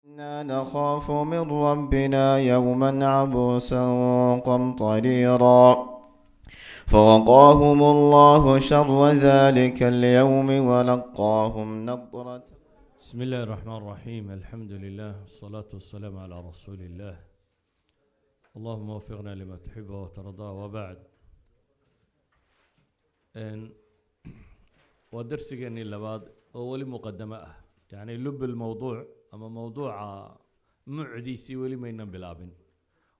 إنا نخاف من ربنا يوما عبوسا قمطريرا فوقاهم الله شر ذلك اليوم ولقاهم نضرة. بسم الله الرحمن الرحيم. الحمد لله والصلاة والسلام على رسول الله. اللهم وفقنا لما تحب وترضى. وبعد ودرسيني لبعض أول مقدمة يعني لب الموضوع أما موضوع معديسي ولي ما ينبلابن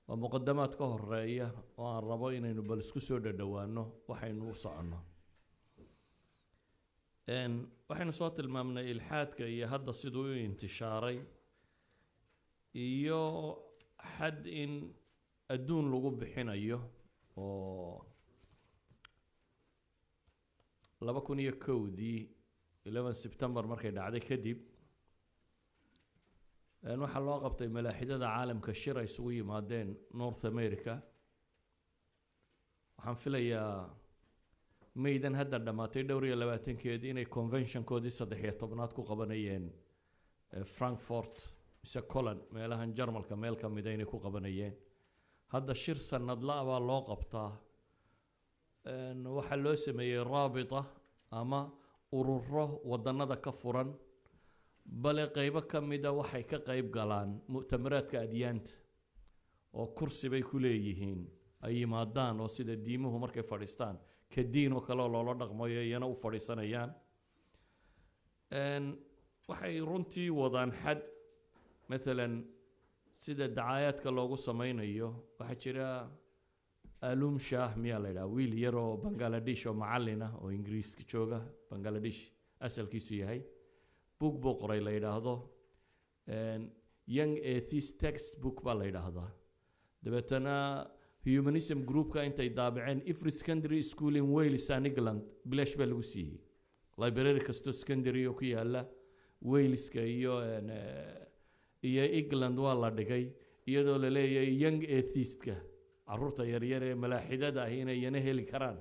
ومقدمات كهر رأيه وعن ربينا نبلسكسو دوانه وحين وصعنا waxaynu soo tilmaamnay ilxaadka iyo hadda siduu u intishaaray iyo xad in adduun lagu bixinayo oo 2001dii 11 September markay dhacday kadib waxa loo qabtay malaaxidada caalamka shir ay isugu yimaadeen North America. waxaan filayaa ميدان هذا دماتي دوري لباتين كيدي إني convention كودي صدقية طبنات كو قبنيين فرانكفورت مسا كولن ميلهن جرمال كميل كميديني كو قبنيين هذا الشير سند لا والله قبطه وحلو سمي رابطة أما أروره ودنا كفرا بل قيبة كميدا وحي كقيب قلان مؤتمرات كأديانت وكرسي بيكوليهين أي مادان وسيد الديمه مركي فارستان كدين وكلا الله رقمه ينا وفريسانيان waxay runtii wadaan xad مثلا sida dacaayadka loogu sameeyo waxa jira alum shah miya la yiraahdo wiil yar oo Bangladesh oo macallin ah oo Ingiriiska jooga Bangladesh asalkiisu yahay book qoray la yiraahdo young atheist textbook ba la yiraahdaa dabeetana humanism group ka intay daabaceen every secondary school in Wales and England bilash baa lagu siiyay library kasto secondary oo ku yaala Wales ka iyo England waa la dhigay iyadoo la leeyahay young atheist ka carruurta yar yar ee malaaxidada ah inay yana heli karaan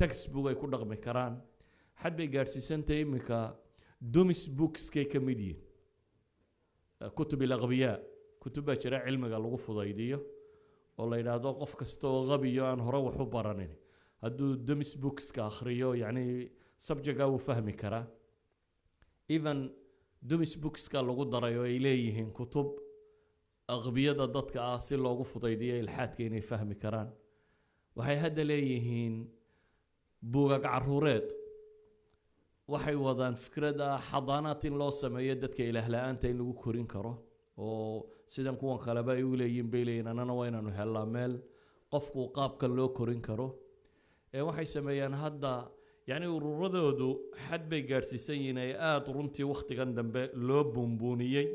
textbook ay ku dhaqmi karaan xad bay gaarsiisantay imika dumis books ka kamidii kutub al-aghbiya kutub jira cilmiga lagu fudaydiyo oo la yiraahdo qof kasto oo qabiyo aan hore wax u baranin haduu dumis books ka akhriyo yani subject uu fahmi kara even dumis books ka lagu darayo ay leeyihiin kutub aqbiyada dadka ah si loogu fudaydiyo ilxaadka inay fahmi karaan waxay hadda leeyihiin buugag carruureed waxay wadaan fikrada xadaanaad in loo sameeyo dadka ilaah la'aanta in lagu korin karo oo sidan kuwan kale ba ay u leeyihiin beelayna anana waa inaanu helaa meel qofku qaabka loo korin karo waxay sameeyaan hadda yani ururadoodu xad bay gaarsiisan yihiin ay aad runtii waqtigan dambe loo buunbuuniyay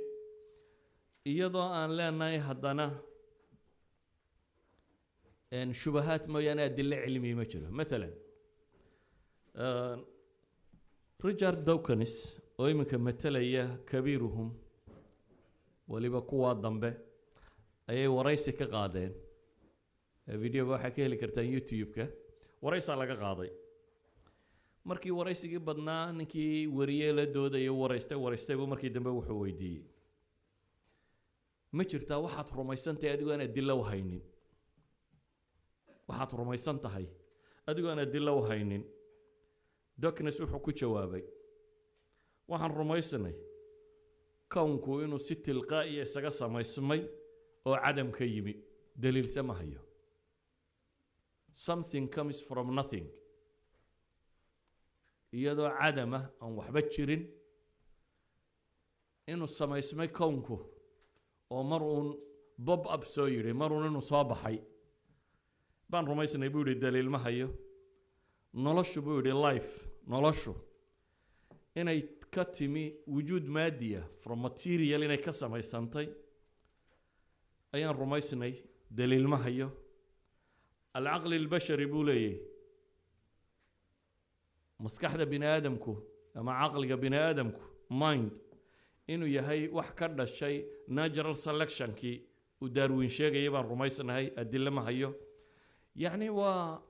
iyadoo aan leenahay haddana shubahaat mooyaane adille cilmi ma jiro مثلا Richard Dawkins oo iminka matalaya kabiiruhum waliba kuwa dambe ayay waraysi ka qaadeen videoga waxa ka heli kartaan YouTube-ka waraysi laga qaaday markii waraysigii badnaa ninkii wariyay la doodayo waraystay markii dambe wuxuu weydiiyay ma jirtaa waxaad rumaysantahay adigoo aan adilla u haynin waxaad rumaysantahay adigoo aan adilla u haynin Dawkins wuxuu ku jawaabay waxaan rumaysanay kawnku inuu si tilqaa'i isaga samaysmay oo cadam ka yimi daliil samahayo something comes from nothing iyadoo cadama aan waxba jirin inuu samaysmay kawnku oo mar uun bob up soo yiri mar uun inuu soo baxay baan rumaysanay buu yiri daliil ma hayo noloshu buu yiri life noloshu inay ka timi wujuud maadiya from material inay ka samaysantay ayaan rumaysnay daliil ma hayo al-aql al-bashari buu leeyahay maskaxda bini aadamku ama aqliga bini aadamku mind inuu yahay wax ka dhashay natural selection ki u Darwin sheegay baan rumaysnahay adilla ma hayo yani waa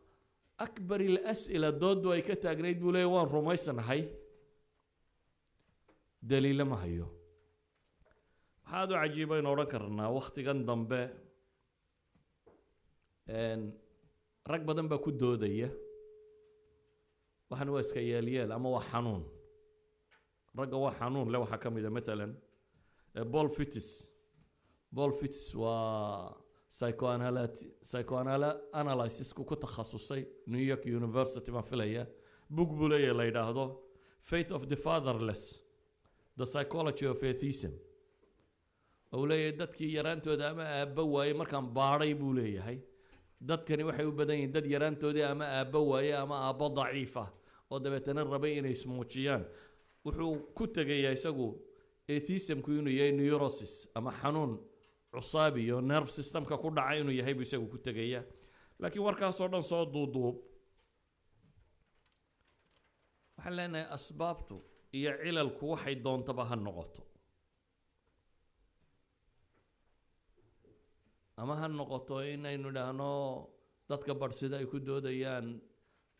akbar al-as'ila doodu ay ka taagnayd buu leeyahay waan rumaysnahay دليل ما هيو waxaad u cajiiba in odhan karnaa wakhtigan dambe rag badan baa ku doodaya waxan waa iska yeelyeel ama waa xanuun ragga waa xanuun le waxaa ka mid a maalan Paul Fittis waa psychoanalysis-ku ku takhasusay New York University baan filaya book buu leeyahay la yidhaahdo Faith of the Fatherless, The Psychology of Atheism. Uu leeyahay dadkii yaraantooda ama aabba waaye markaan baadhay buu leeyahay dadkani waxay u badan yihiin dad yaraantoodii ama aabba waaye ama aabbo daciifa oo dabeetana rabay inay ismuujiyaan wuxuu ku tegayaa isagu atheismku inuu yahay neurosis ama xanuun cusaabi iyo nerve systemka ku dhacay inuu yahay buu isagu ku tegayaa laakiin warkaasoo dhan soo duuduub waxaan leenahay asbaabtu iyo cilalku waxay doontaba ha noqoto ama ha noqoto inaynu idhaahno dadka badhsida ay ku doodayaan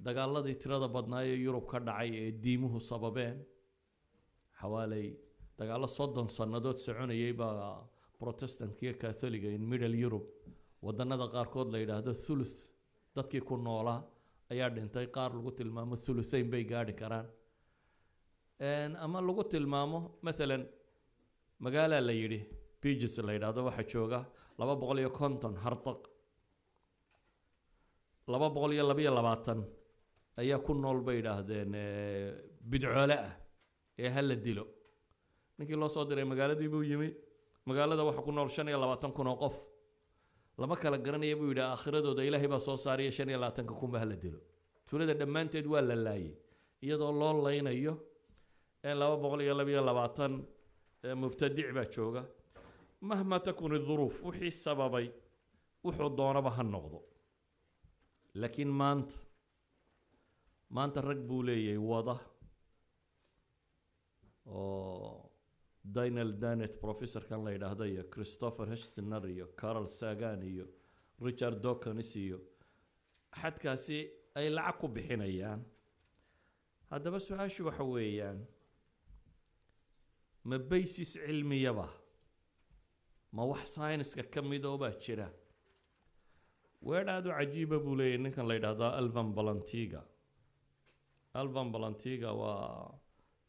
dagaaladii tirada badnaa ee Yurub ka dhacay ee diimuhu sababeen xawaalay dagaalo 30 sannadood soconayay baa Protestant-kiyo Catholic in Middle Europe wadannada qaarkood la yidhaahdo thuluth dadkii ku noolaa ayaa dhintay qaar lagu tilmaamo thuluthayn bay gaadhi karaan ama lagu tilmaamo maalan magaala la yidhi Pages la yidhaahdo waxa jooga 250 hartaq 222 ayaa ku nool bay yidhaahdeen bidcoole ah ee hal dilo ninkii loo soo diray magaaladii buu yimi magaalada waxa ku nool 25 kun oo qof lama kala garanaya buu yidhi aakhiradooda ilaahay baa soo saaraya 25 kun baa la dilo tuulada dhammaanteed waa la laayay iyadoo loo laynayo 222 mubtadic baa jooga mahma takun الظروف wixii sababay wuxuu doonaba ha noqdo laakiin maanta rag buu leeyahay wada oo Daniel Dennett professor kan la yidhaahdo iyo Christopher Hitchner iyo Carl Sagan iyo Richard Dawkins iyo xadkaasi ay lacag ku bixinayaan haddaba su-aashu waxa weeyaan ma basis cilmiyaba ma wax science-ka ka mid oo baa jira weedhaadu cajiiba buu leeyahay ninkan la yidhaahdo Alvan Balantiga waa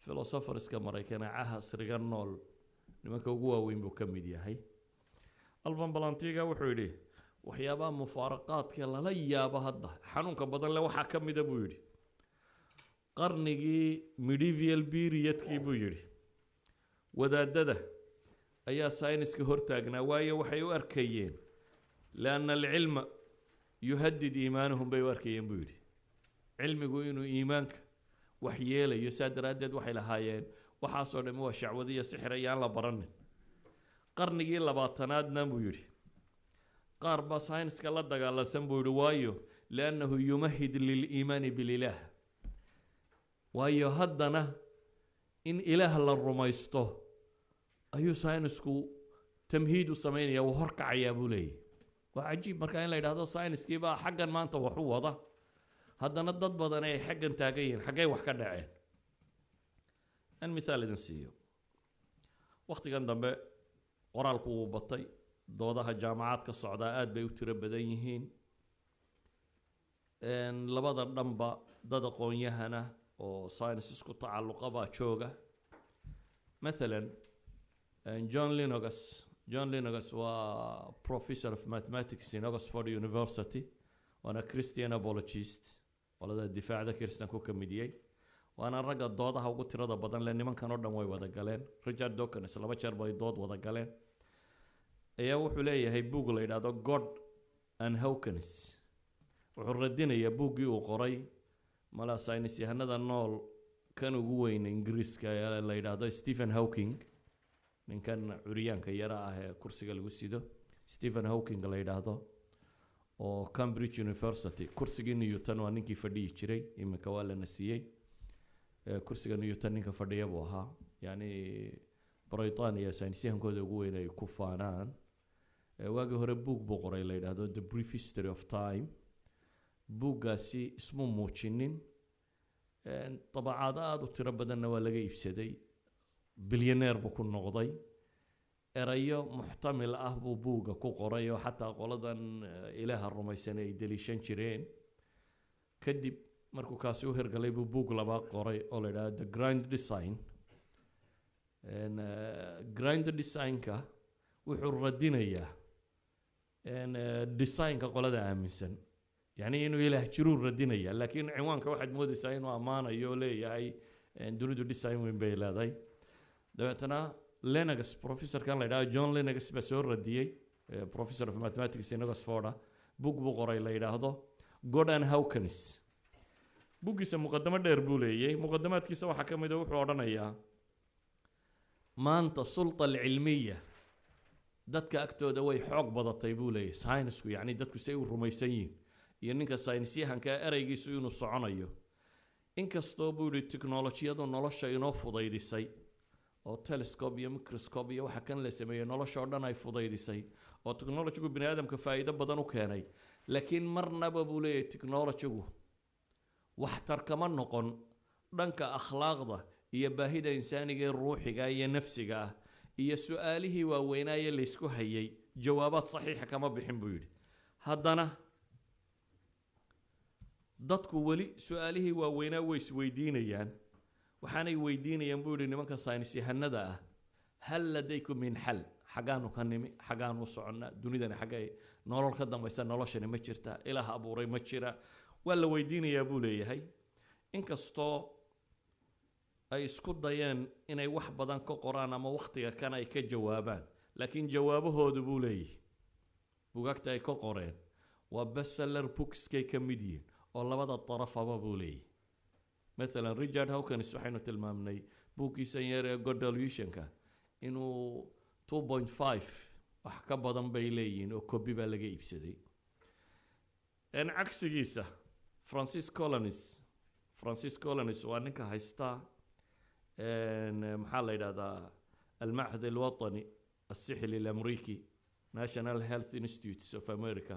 philosopherska Maraykan casriga nool nimanka ugu waaweyn buu ka mid yahay Alvan Balantiga wuxuu yidhi waxyaabaha mufaaraqaadka lala yaabo hadda xanuunka badan le waxaa ka mida buu yidhi qarnigii medieval periodkii buu yidhi wadaadada ayaa sayniska hortaagnaa waayo waxay u arkayeen laana alcilma yuhaddid iimaanahum bay u arkayeen buu yidhi cilmigu inuu iimaanka wax yeelayo saa daraaddeed waxay lahaayeen waxaasoo dhammi waa shacwadiyo sixir ayaan la baranin qarnigii 20aadna buu yidhi qaar baa sayniska la dagaalansan buu yidhi waayo liannahu yumahid liliimaani bililaah waayo haddana in ilaah la rumaysto ayuu saynisku tamhiid u samaynaya uu horkacayaa buu leeyahy waa cajiib markaa in la yidhaahdo sayniskii baa xaggan maanta wax u wada haddana dad badan ay xaggan taagan yihiin xaggay wax ka dhaceen an mithaal idin siiyo wakhtigan dambe qoraalku wuu batay doodaha jaamacad ka socdaa aad bay u tiro badan yihiin labada dhanba dad aqoon-yahana oo science isku tacalluqa baa jooga مثلا John Linnaeus waa professor of mathematics in Oxford University waana Christian apologist walada difaacda Kristanku ka mid yahay waana ragga doodaha ugu tirada badan le nimankan oo dhan way wada galeen Richard Dawkins laba jeer bay dood wada galeen ayaa wuxuu leeyahay book la yiraahdo God and Hawkins wuxuu radinayaa bookii uu qoray mala saynis yahanada nool kan ugu weyn Ingiriiska ayaa la yiraahdo Stephen Hawking ninkan curiyaanka yara ah ee kursiga lagu sido Stephen Hawking la yiraahdo oo Cambridge University kursiga Newton waa ninkii fadhiyi jiray imika waa la nasiyay kursiga Newton ninka fadhiya buu ahaa yani Britania saynisyahankooda ugu weyn ay ku faanaan waagi hore book buu qoray la yiraahdo The Brief History of Time buuggaasi ismu muujinin طبعات aad u tiro badanna waa laga iibsaday billionaire buu ku noqday erayo muxtamil ah buu buugga ku qoray oo xataa qoladan ilaaha rumaysan ay deliishan jireen. kadib markuu kaasi u hirgalay buu buug laba qoray oo la yidhahdo the grand design. grand designka wuxuu radinayaa designka qolada aaminsan, yani inuu ilaah jiruu radinaya, laakiin cinwaanka waxaad moodaysaa inuu ammaanayo oo leeyahay dunidu design weyn bay leedahay. dabeetana Lennox, professorkan la yidhahdo John Lennox baa soo radiyey, professor of mathematics in Oxford, book buu qoray la yidhaahdo God and Hawkins. buggiisa muqadamo dheer buu leeyay. muqadamaadkiisa waxaa ka mid a wuxuu odhanayaa maanta sulta alcilmiya dadka agtooda way xoog badatay buu leeyay. saynisku yacni dadku say u rumaysan yihiin iyo ninka saynisyahanka eraygiisu inuu soconayo. inkastoo buu yihi tiknolojiyadu nolosha inoo fudaydisay oo telescope iyo microscope iyo waxa kan la sameeyey nolosha oo dhan ay fudaydisay oo technology-gu bini aadamka faa'iido badan u keenay, laakiin marnaba buu leeyahay technology-gu waxtar kama noqon dhanka akhlaaqda iyo baahida insaaniga ee ruuxiga iyo nafsiga ah iyo su-aalihii waaweynaaye laysku hayay jawaabaad saxiixa kama bixin buu yidhi. haddana dadku weli su-aalihii waaweynaa way isweydiinayaan, waxaanay weydiinayaan buu yidhi nimanka saynis yahanada ah, hal ladaykum min xal, xaggaanu ka nimi, xaggaanu soconnaa, dunidani xaggay nolol ka dambaysa, noloshani ma jirta, ilaah abuuray ma jira, waa la weydiinayaa buu leeyahay. inkastoo ay isku dayeen inay wax badan ka qoraan ama wakhtiga kan ay ka jawaabaan, laakiin jawaabahoodu buu leeyahay bugaagta ay ka qoreen waa bestseller bookskay ka mid yihiin oo labada darafaba buu leeyahay. مثلا Richard Hawkins waxaynu tilmaamnay buuggiisan yar ee God Delusionka inuu 2.5 wax ka badan bay leeyihiin oo copy baa laga iibsaday. cagsigiisa Francis Collins waa ninka haysta maxaa la yidhahdaa المعهد الوطني السحلي الأمريكي National Health Institutes of America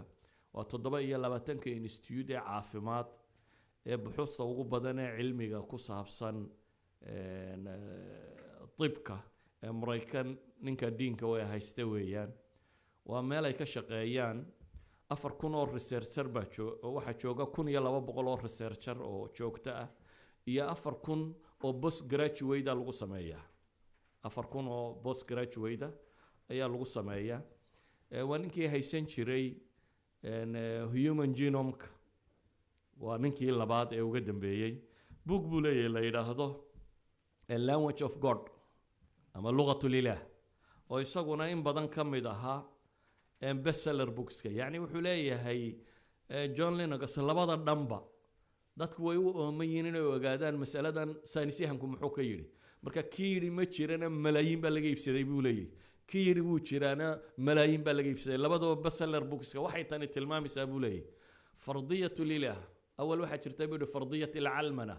waa 27 institute ee caafimaad ee buxuusta ugu badan ee cilmiga ku saabsan طibka ee Maraykan ninka diinka way haysta weeyaan. waa meel ay ka shaqeeyaan 4,000 oo researcher baa waxaa jooga 1,200 oo researcher oo joogto ah iyo 4,000 oo postgraduate lagu sameeyaa. 4,000 oo postgraduate ayaa lagu sameeyaa. waa ninkii haysan jiray human genome-ka, waa ninkii labaad ee uga dambeeyey. book buu leeyahay la yidhaahdo language of God ama luqatul ilaah oo isaguna in badan ka mid ahaa bestseller bookska. yacni wuxuu leeyahay John Lennox labada dhanba dadku way u ooman yihiin inay ogaadaan masaladan saynisyahanku muxuu ka yidhi. marka kii yidhi ma jirana malaayiin baa laga iibsaday buu leeyahay, kii yidhi wuu jiraana malaayiin baa laga iibsaday. labadaba bestseller bookska waxay tani tilmaamaysaa buu leeyahay fardiyatul ilaah. أول واحد ترتبط بفرضية العلمنة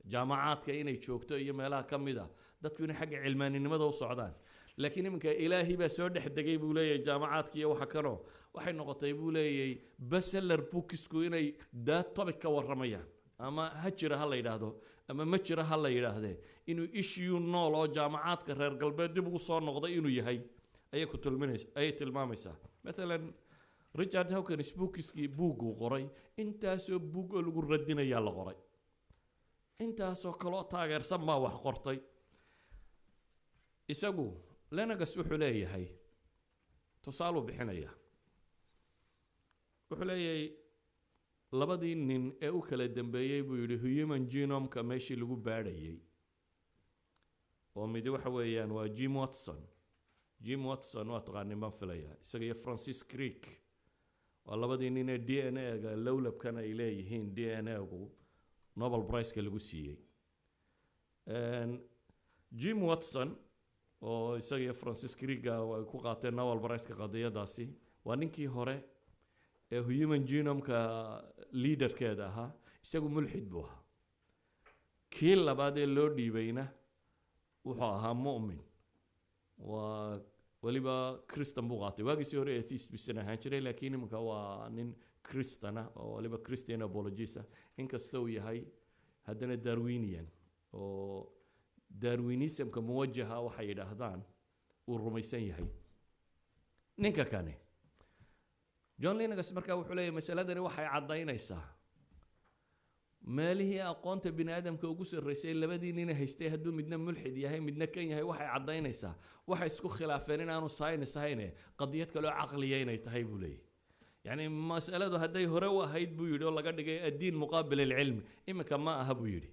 جامعات كأني شوكتو أي ملاها كمدة ده تكون حق علماني ماذا وصعدان، لكن يمكن إلهي بسود حد جايب ولاي جامعات كي وحكروا وحين نقطة ولاي بس الربوكس كويني ده طبق كورمية أما هجر هلا يراهدو أما مجر هلا يراهده إنه إشيو نولو جامعات كرر قلبه دبوا صار نقطة إنه يهي أي كتل منس أي تلمامسة. مثلا Richard Hawkins bookskii buuguu qoray intaasoo buug oo lagu radinayaa la qoray, intaasoo kaloo taageersan baa wax qortay. isagu Lennox wuxuu leeyahay tusaaluu bixinaya, wuxuu leeyahay labadii nin ee u kala dambeeyey buu yidhi human genome-ka meeshii lagu baadhayay oo midi waxa weeyaan waa Jim Watson waa taqaanin baan filaya, isaga iyo Francis Crick waa labadii nin ee DNA-ga lowlabkan ay leeyihiin DNA-gu Nobel Prize-ka lagu siiyey. Jim Watson oo isaga iyo Francis Crick ay ku qaateen Nobel Prize-ka qadiyadaasi waa ninkii hore ee human genome-ka leaderkeeda ahaa, isagu mulxid buu ahaa. kii labaad ee loo dhiibayna wuxuu ahaa mu'min, waa waliba Christian buu qaatay. waagiisii hore atheist bisan ahaan jiray, laakiin iminka waa nin Christian ah oo waliba Christian apologist ah, inkastoo uu yahay haddana Darwinian oo Darwinismka muwajaha waxay yidhaahdaan uu rumaysan yahay ninka kane John Lennox markaa wuxuu leeyahay masaladani waxay cadaynaysaa meelihii aqoonta bini aadamka ugu sarreysay labadii nin haystay hadduu midna mulxid yahay midna kan yahay waxay cadaynaysaa waxay isku khilaafeen in aanu science ahayn qadiyad kale oo caqliya inay tahay buu leeyahay yani mas'aladu hadday hore u ahayd buu yidhi oo laga dhigay addiin muqaabil alcilmi iminka ma aha buu yidhi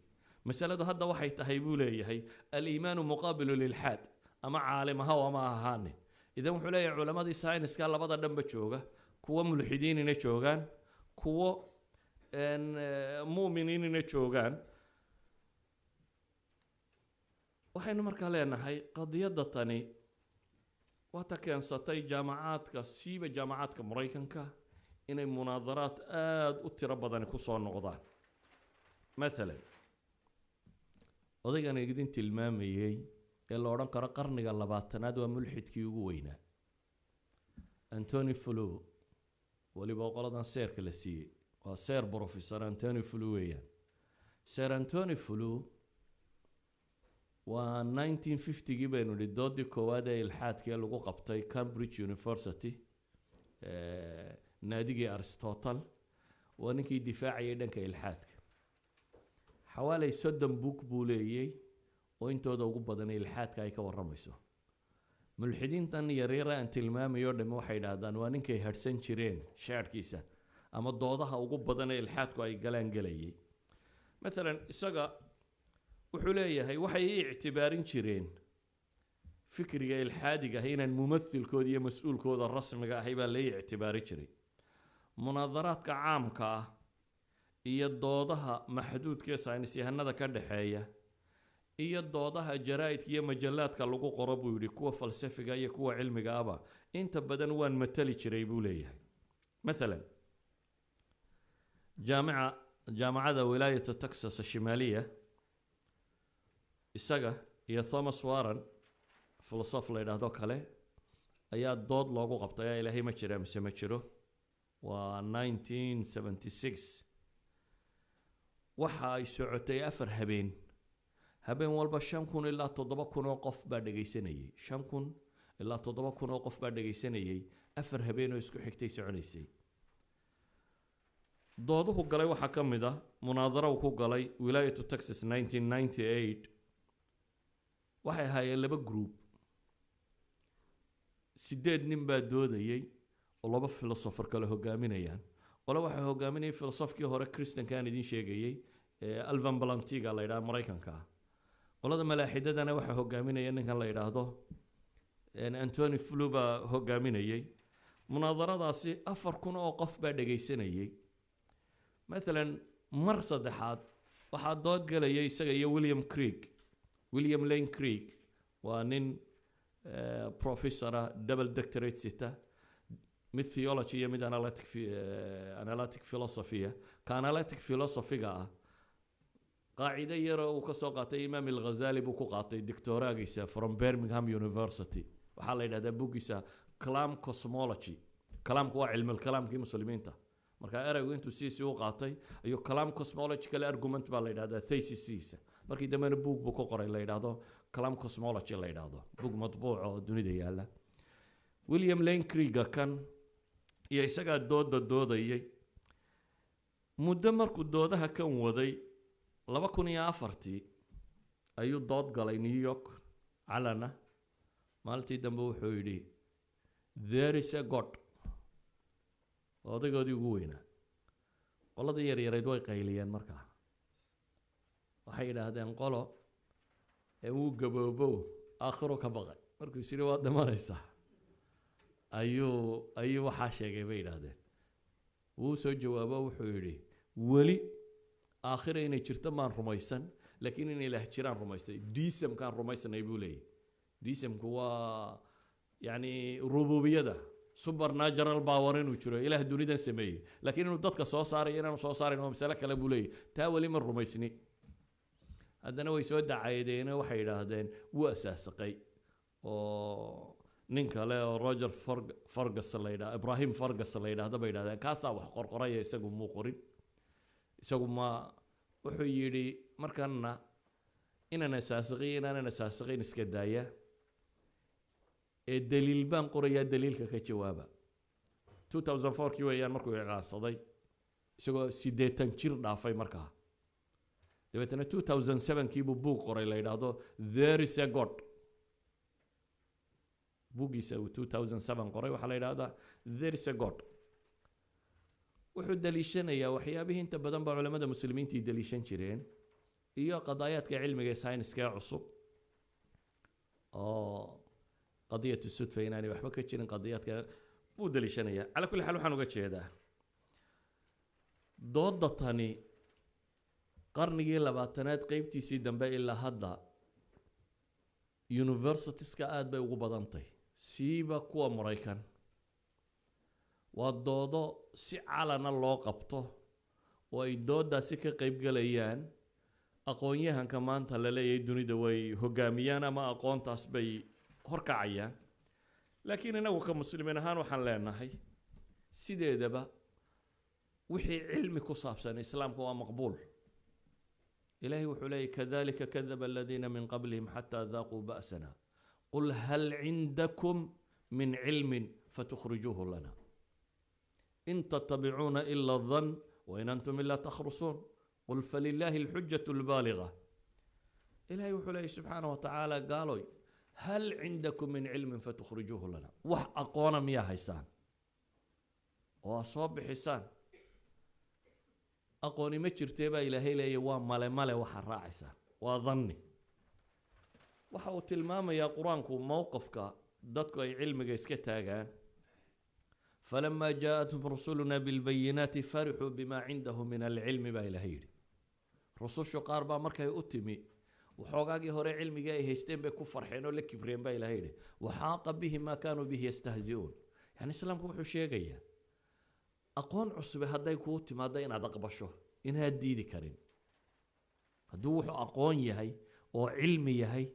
masaladu hadda waxay tahay buu leeyahay aliimaanu muqaabilu lilxaad ama caalim aha oo ma ahaane idan wuxuu leeyahay culamadii science-ka labada dhanba jooga kuwa mulxidiinina joogaan kuwa mu'miniinina joogaan waxaynu markaa leenahay qadiyadda tani waa ta keensatay jaamacaadka siiba jaamacaadka maraykanka inay munaadaraad aada u tiro badani ku soo noqdaan maalan odaygan idin tilmaamayey ee la odhan karo qarniga 20aad waa mulxidkii ugu weynaa Anthony Flew waliba qoladan seerka la siiyey waa seer professor Anthony Flew weeyaan Sir Anthony Flew waa 1950gii baynu nidhi doodii koowaad ee ilxaadkii lagu qabtay Cambridge University naadigii Aristotle waa ninkii difaacayay dhanka ilxaadka xawaalay 30 book buu leeyay oo intooda ugu badan ilxaadka ay ka waramayso mulxidiintan yaryar aan tilmaamayo dham waxay yiraahdaan waa ninkay harsan jireen shaarkiisa ama doodaha ugu badan ee ilxaadku ay galaan galayay مثلا isaga wuxuu leeyahay waxay ictibaarin jireen fikriga ilxaadiga inaan mumathilkooda iyo mas'uulkooda rasmiga ahay baa la ictibaari jiray munaadaraadka caamka ah iyo doodaha maxduudka ee saynis yahanada ka dhaxeeya iyo doodaha jaraa'idka iyo majallaadka lagu qoro buu yiri kuwa falsafiga iyo kuwa cilmiga aba inta badan waan matali jiray buu leeyahay مثلا jaamacada wilaayada Texas Shimaaliya isaga iyo Thomas Warren philosopher la yiraahdo kale ayaa dood loogu qabtay ilaahay ma jira mise ma jiro waa 1976 waxa ay socotay 4 habeen walba 5,000 ilaa 7,000 oo qof baa dhageysanayay 5,000 ilaa 7,000 oo qof baa dhageysanayay 4 habeen oo isku xigtay soconaysay dooduhu galay waxa kamid ah munaadaro uu ku galay wilaayada Texas 1998 waxay ahaayeen laba group 8 nin baa doodayay oo laba philosopher kale hogaaminayaan wala waxa hogaaminay philosopherkii hore Christian kan idin sheegayay Alvan Balantiga la yiraahdo Mareykanka qolada malaaxidadana waxa hogaaminaya ninkan la yiraahdo Anthony Flew baa hogaaminayay munaadaradaasi 4,000 oo qof baa dhageysanayay مثلا مر صدحات waxaa dood galayay isaga iyo William Lane Craig waa nin professor double doctorate sita mid theology iyo mid analytic philosophy ka analytic philosophy qaacida yar oo ka soo qaatay Imam al-Ghazali buu ku qaatay doctoraagiisa from Birmingham University waxa la yiraahdaa buuggiisa Kalam Cosmology kalamku waa cilmi kalaamkii muslimiinta marka eraygu intuu siisi u qaatay ayuu kalam cosmological argument baa la yiraahdaa thesiskiisa markii dambeena buug buu ku qoray la yiraahdo kalam cosmology la yiraahdo buug matbuuc oo dunida yaala William Lane Craig kan iyo isaga doodayay muddo markuu doodaha kan waday 2004 ayuu dood galay New York calana maalintii dambe wuxuu yiri there is a God odaygoodii ugu weynaa qolada yaryarayd way qayliyeen markaa waxay yiraahdeen qolo ee uu gaboobo aakhiro ka baqay markuu siri waa dhamanaysa ayuu waxa sheegay bay yiraahdeen wuu soo jawaabo wuxuu yiri wali aakhiro inay jirto maan rumaysan laakiin in ilaah jiraan rumaystay diisam kan rumaysanay buu leeyahay diisamku waa yani rububiyada supernatural power inuu jiro ilaah dunidan sameeyay laakiin inuu dadka soo saaray inaanu soo saarin oo mas'ala kale buu leeyahay taa wali ma rumaysni haddana way soo dacaydeen waxay yiraahdeen wuu asaasaqay oo nin kale oo Roger Ferguson la yiraahdo Ibrahim Ferguson la yiraahdo bay yiraahdeen kaasa wax qorqoray isagu muu qorin isagu ma wuxuu yiri markana inaan asaasaqay inaan asaasaqayn iska daaya دليل بان قرية دليل كجوابه 2004 كي ويان مركو إعلانصدي سو سيدتن جير دافاي markaa dabeetana 2007 kii buu buug qoray la yidhaahdo there is a god buugiisa uu 2007 qoray waxaa la yidhaahdaa there is a god wuxuu daliishanayaa waxyaabihii inta badan baa culamada muslimiintii daliishan jireen iyo qadaayaadka cilmiga ee sayniska ee cusub oo qadiyatu sudfa inaanay waxba ka jirin qadiyaadka buu daliishanayaa cala kulli xaal waxaan uga jeedaa dooda tani qarnigii 20aad qaybtiisii dambe ilaa hadda universitieska aad bay ugu badantay siiba kuwa Mareykan waa doodo si calana loo qabto oo ay doodaasi ka qayb galayaan aqoon-yahanka maanta la leeyahay dunida way hogaamiyaan ama aqoontaas bay horkacayaan laakiin inagu ka muslimiin ahaan waxaan leenahay sideedaba wixii cilmi ku saabsan islaamku waa maqbuul إلهي وحلي كذلك كذب الذين من قبلهم حتى ذاقوا بأسنا قل هل عندكم من علم فتخرجوه لنا إن تتبعون إلا الظن وإن أنتم إلا تخرصون قل فلله الحجة البالغة إلهي وحلي سبحانه وتعالى قالوا هل عندكم من علم فتخرجوه لنا أقوانا يا حسان وأصاب حسان aqooni ma jirtay baa ilaahay leeyahay waa male waxa raacaysa waa dhanni waxa uu tilmaamayaa quraanku mowqifka dadku ay cilmiga iska taagaan falamma jaa'atuhum rusuluna bil bayyinati farihu bima 'indahum min al 'ilmi baa ilaahay yiri rusushu qaar baa markay u timi waxoogaagii hore cilmiga ay haysteen bay ku farxeen oo la kibreen baa ilaahay yiri waxaaqa bihi ma kaanu bihi yastahzi'un yani islaamku wuxuu sheegayaa aqoon cusub haday ku timaado inaad aqbasho inaad diidi karin haduu wuxuu aqoon yahay oo cilmi yahay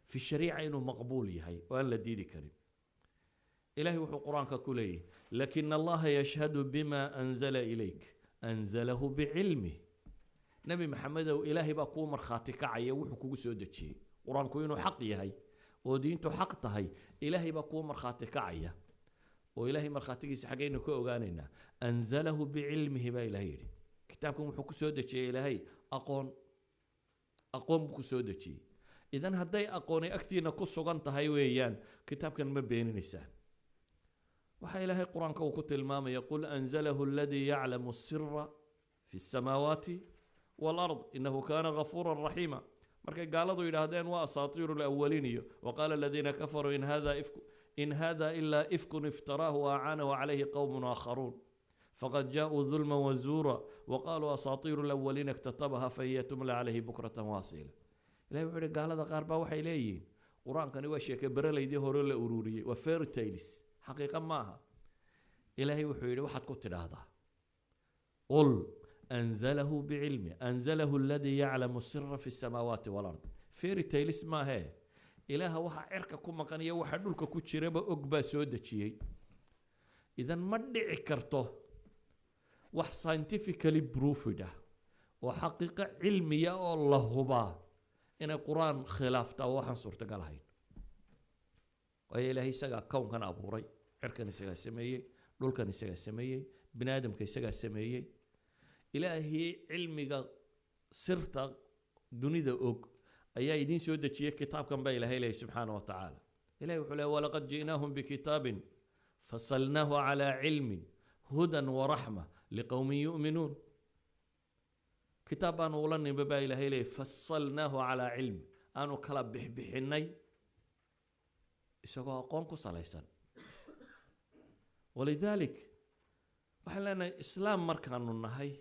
fi shariica inuu maqbuul yahay oo aan la diidi karin ilaahi wuxuu quraanka ku leeyahay lakin allah yashhadu bima anzala ilayk anzalahu bi'ilmi nabi maxamed oo ilaahi baa ku marxaati kacaya wuxuu kugu soo dajiyay quraanku inuu xaq yahay oo diintu xaq tahay ilaahi baa ku marxaati kacaya وإلهي مرخاتيس حقين كو أغانينا أنزله بعلمه با إلهي كتابكم وحكو سودتشي إلهي أقوم بكو سودتشي إذن هداي أقوني أكتينا كسو غانتا هايويان كتابكم مبين نسان وحا إلهي قرآن كوكت المام يقول أنزله الذي يعلم السر في السماوات والأرض إنه كان غفورا رحيما مركا قالوا إلى هدين وأساطير الأولين وقال الذين كفروا إن هذا إلا إفك افتراه وأعانه عليه قوم آخرون فقد جاءوا ظلما وزورا وقالوا أساطير الأولين اكتتبها فهي تملى عليه بكرة واصيلا إلهي وحده قال هذا قاربا وحي ليين قرآن كان يوشي كبر ليدي هورو لأوروري وفير تيلس حقيقة ماها إلهي وحده وحد كتر هذا قل أنزله بعلمه أنزله الذي يعلم السر في السماوات والأرض فير تيلس ما هي إله وها عرك كم كان يوحى دولك كتشربة أقبى سودة شيء إذا ما دعي كرته وح scientifically proved ده وحقيقة علمية الله هبا إن القرآن خلاف تواحن صورة قالهين وهي إلهي سجى كون كان أبوري عرك نسجى سمية دول كان نسجى سمية بنادم كيسجى سمية إلهي علمي صرت دنيا أوك أي يدين سودة شيء كتاب كان بين إلهي سبحانه وتعالى إلهي وحلا ولقد جئناهم بكتاب فصلناه على علم هدى ورحمة لقوم يؤمنون كتابا ولن ببا إلهي فصلناه على علم أنو كلا بحني إسقوا قومكم صليسا ولذلك وحلنا إسلام مركان النهي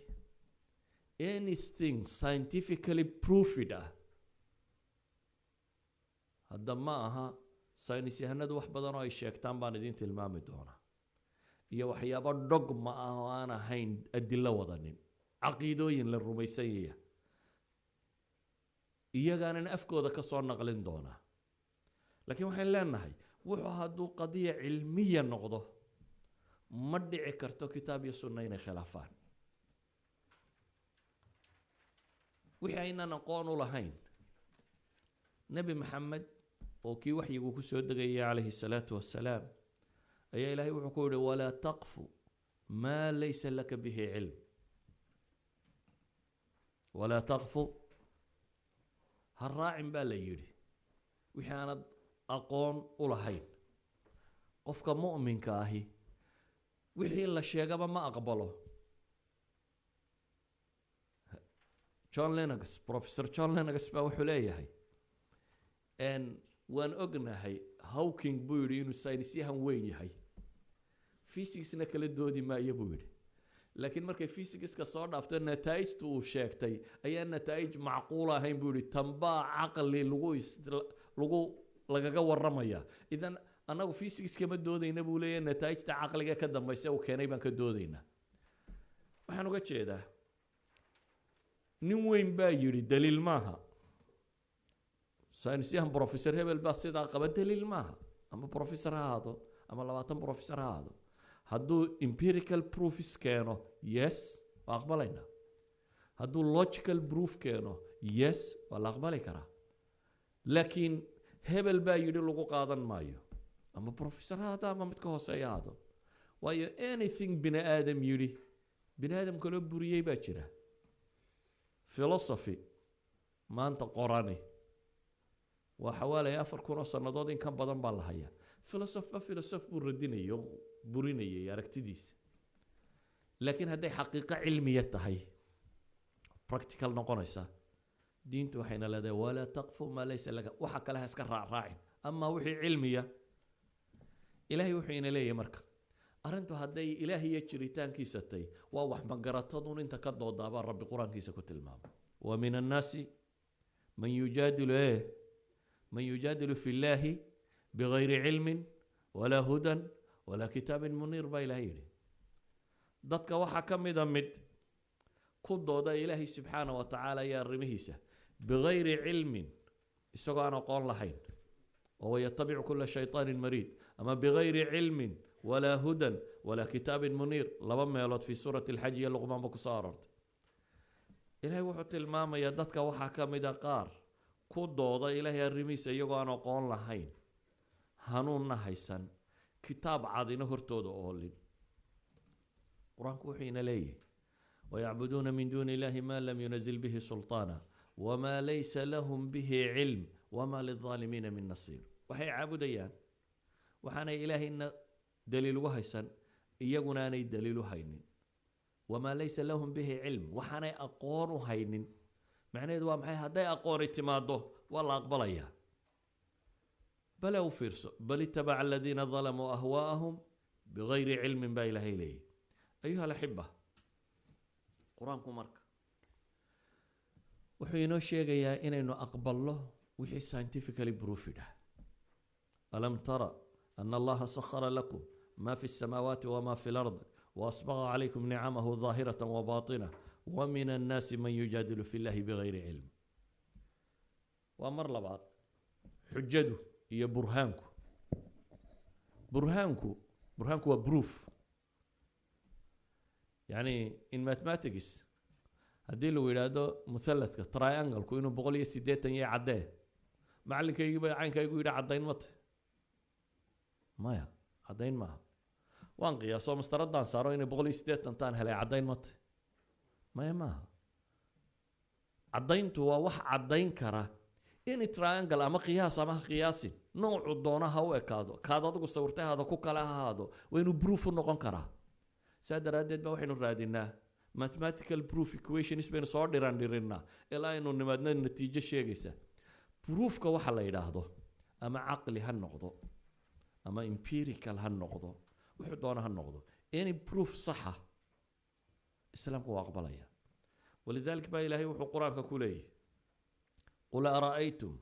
anything scientifically proved هذا ما ها ساينس يهند wax badan oo ay sheegtaan baan idin tilmaami doona iyo waxyaabo dogma ah oo aan ahayn adilla wadanin aqiidooyin la rumaysanaya iyagana afkooda ka soo naqlin doona laakiin waxaan leenahay wuxuu haduu qadiya cilmiya noqdo ma dhici karto kitaab iyo sunna inay khilaafaan wixii aynan aqoon u lahayn nabi maxamed وكي وحي كسود عليه الصلاة والسلام أي إلهي وحكوه ولا تقف ما ليس لك به علم ولا تقف هالراعي بالا يري وحانا أقون أولهين قفك مؤمن كاهي وحي الله الشيقة ما أقبله جون لينكس بروفيسور جون لينكس بوحوليه ان وان ognahay hawking buu yiri inuu saynisyahan weyn yahay physicsna kala doodi maayo buu yiri laakiin markay physicska soo dhaafto nataa'ijtu uu sheegtay ayaa nataa'ij macquul ahayn buu yiri tamba aqli lagu lagaga waramaya idan anagu physics kama doodayna buu leeyahay nataa'ijta aqliga ka dambaysa uu keenay baan ka doodayna waxaan uga jeedaa nin weyn baa yiri daliil maaha ساينسيهم بروفيسور هبل بس إذا قبل دليل ما أما بروفيسور هذا أما لواتن بروفيسور هذا هادو empirical proofs كانوا yes وأقبلينا هادو logical proof كانوا yes ولا أقبلي كرا لكن هبل با يدي لغو قادن مايو أما بروفيسور هذا أما متكوسي هذا وايو anything بني آدم يدي بني آدم كله بريء باشرة philosophy ما أنت قراني وحوالي 4,000 سنة كان بدن بالهايا فيلسوف بورينيو ياركتديس لكن هذه حقيقة علمية تهي practical نقونيسا دينتو حين لدى ولا تقف ما ليس لك وحكى لها اسكر راعي أما وحي علمية إلهي وحين لي مركا أرنتو هذي إلهي يجريتان كيستي ووح مقراتضون انت كدو دابا ربي قرآن كيسا كتلمام ومن الناس من يجادل من يجادل في الله بغير علم ولا هدى ولا كتاب منير با إلهي dadka waxa kamida mid ku dooda Ilaahay subhanahu wa ta'ala ya rimihiisa bighayri ilmin isagoo aan aqoon lahayn oo yatabi'u kull shaytaanin marid ama bighayri ilmin wala hudan wala kitabin munir laba meelood fi surati al-hajj ya luqman ba ku saartay Ilaahay wuxuu tilmaamayaa dadka waxa kamida qaar ku dooda Ilaahay rimihiisa iyagoo aan aqoon lahayn hanuunna haysan kitaab cadina hortooda oolin قرآن كوحين ليه ويعبدون من دون الله ما لم ينزل به سلطانا وما ليس لهم به علم وما للظالمين من نصير وحي عبديان وحنا إلهي إن دليل وهيسن إيقنا أني دليل هينين وما ليس لهم به علم وحنا أقون هينين معنى دوام حي هداي أقون اتماده والله أقبل إياه بل أوفرسوا بل اتبع الذين ظلموا أهواءهم بغير علم با إلهي إليه أيها الأحبة قرآنكم مرك وحينو شيغيا إنه أقبل له وحي scientifically proved ألم ترى أن الله سخر لكم ما في السماوات وما في الأرض وأسبغ عليكم نعمه ظاهرة وباطنة ومن الناس من يجادل في الله بغير علم وأمر لبعض حجده هي برهانكو وبروف يعني in mathematics هدي لو يرادو مثلث triangle كو إنه بقولي سيدتين يعديه معلم كي يجيب عين كي يقول عدين مت ما عدين ما وان قياسو مستردان صاروا إنه بقولي سيدتين تان هلا عدين مت ما عدين تو وح عدين كرا إن triangle أما قياس أما قياسي نوع الدونا هو كذا تقول صورته هذا كوكلا هذا وإنه بروف النقطة كرا سادرادد ما وحين رادينا mathematical proof equations بين صور ديرنا إلا إنه نمدنا النتيجة شيء proof كواحد لا يراهده أما عقلي هالنقطة أما empirical هالنقطة وحدونا هالنقطة any proof صحة السلام هو أقبلها ولذلك با إلهي وحو قرآن ككولي قل أرأيتم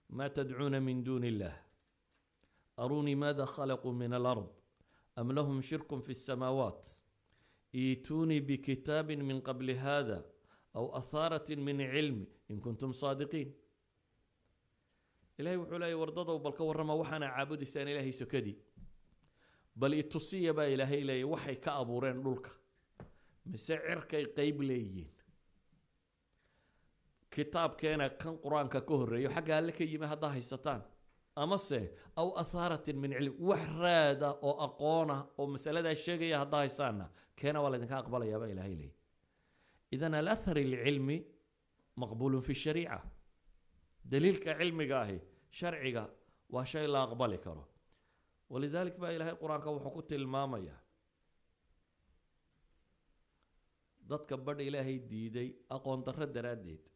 ما تدعون من دون الله أروني ماذا خلقوا من الأرض أم لهم شرك في السماوات ايتوني بكتاب من قبل هذا أو أثارة من علم إن كنتم صادقين إلهي وحولاي وردده بل كورما وحنا عابد سان إلهي سكدي بل التصية با إلهي إلهي وحي كأبورين للك مسعر كي قيب ليين كتاب كان قرآن ككهر يحق قال لك يما هذا هيستان أما سه أو أثارة من علم وحرادة أو أقونة أو مسألة الشيء يا هذا يسانا كان ولدك أقبل يا بإله إلي إذن الأثر العلمي مقبول في الشريعة دليل كعلم جاهي شرعي وشيء لا أقبل كره ولذلك بقى إلهي القرآن كوحكوت المامية ضد كبر إلهي ديدي أقون ترد رديد